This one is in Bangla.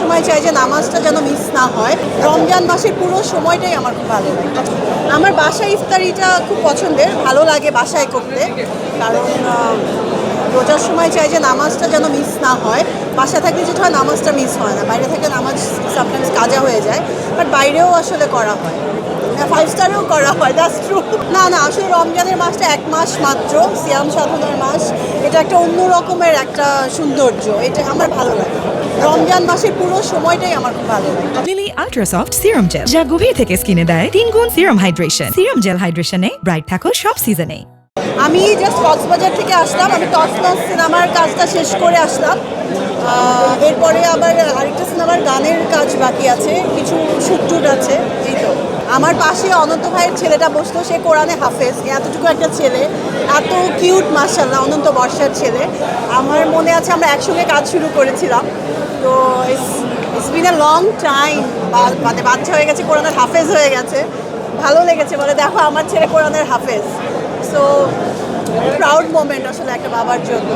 সময় চাই যে নামাজটা যেন মিস না হয়। রমজান মাসের পুরো সময়টাই আমার খুব ভালো লাগে। আমার বাসায় ইফতারিটা খুব পছন্দের, ভালো লাগে বাসায় করতে, কারণ রোজার সময় চাই যে নামাজটা যেন মিস না হয়। বাসা থাকলে যেটা হয় নামাজটা মিস হয় না, বাইরে থেকে নামাজ সামটাইমস কাজা হয়ে যায়, বাট বাইরেও আসলে করা হয়, 5 স্টারেও করা হয়, দ্যাটস ট্রু। না না, আসলে রমজানের মাসটা 1 মাস মাত্র, সিয়াম সাধনার মাস। এটা একটা অন্য রকমের একটা সৌন্দর্য, এটা আমার ভালো লাগে। রমজান মাসের পুরো সময়টাই আমার খুব ভালো লাগে। Lily ultra soft serum gel, যা গভীর থেকে স্কিনে দেয় 3 গুণ সিরাম হাইড্রেশন। সিরাম জেল হাইড্রেশনে ব্রাইট থাকো সব সিজনে। আমি জাস্ট কক্সবাজার থেকে আসলাম, আমি টসনস সিনেমার কাজটা শেষ করে আসলাম। এরপরে আবার আরেকটা সিনেমার গানের কাজ বাকি আছে, কিছু শুট আছে। এই তো আমার পাশে অনন্ত ভাইয়ের ছেলেটা বসতো, সে কোরআনে হাফেজ, এতটুকু একটা ছেলে, এত কিউট মাশাআল্লাহ, অনন্ত বর্ষার ছেলে। আমার মনে আছে আমরা একসঙ্গে কাজ শুরু করেছিলাম, তো it's been a long time. মানে বাচ্চা হয়ে গেছে, কোরআনের হাফেজ হয়ে গেছে, ভালো লেগেছে, বলে দেখো আমার ছেলে কোরআনের হাফেজ। সো প্রাউড মোমেন্ট আসলে একটা বাবার জন্য।